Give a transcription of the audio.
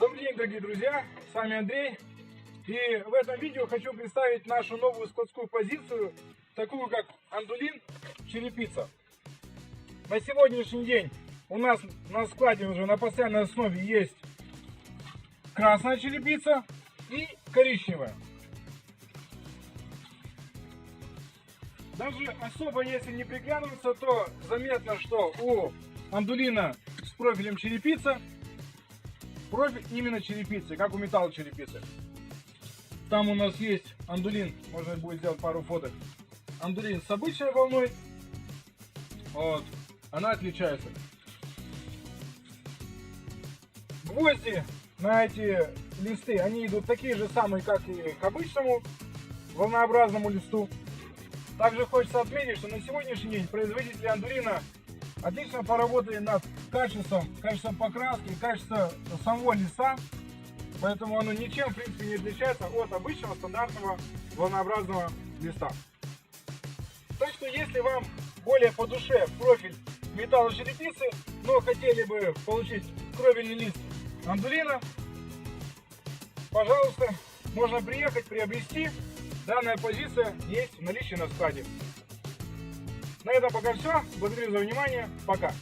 Добрый день, дорогие друзья, с вами Андрей. И в этом видео хочу представить нашу новую складскую позицию, такую как Андулин черепица. На сегодняшний день у нас на складе уже на постоянной основе есть красная черепица и коричневая. Даже особо если не приглядываться, то заметно, что у Андулина с профилем черепица, профиль именно черепицы, как у металл черепицы. Там у нас есть Андулин, можно будет сделать пару фоток. Андулин с обычной волной, вот, она отличается. Гвозди на эти листы, они идут такие же самые, как и к обычному волнообразному листу. Также хочется отметить, что на сегодняшний день производители Андулина отлично поработали над качеством покраски, качеством самого листа. Поэтому оно ничем в принципе не отличается от обычного стандартного волнообразного листа. Так что если вам более по душе профиль металлочерепицы, но хотели бы получить кровельный лист Андулина, пожалуйста, можно приехать, приобрести. Данная позиция есть в наличии на складе. На этом пока все. Благодарю за внимание. Пока.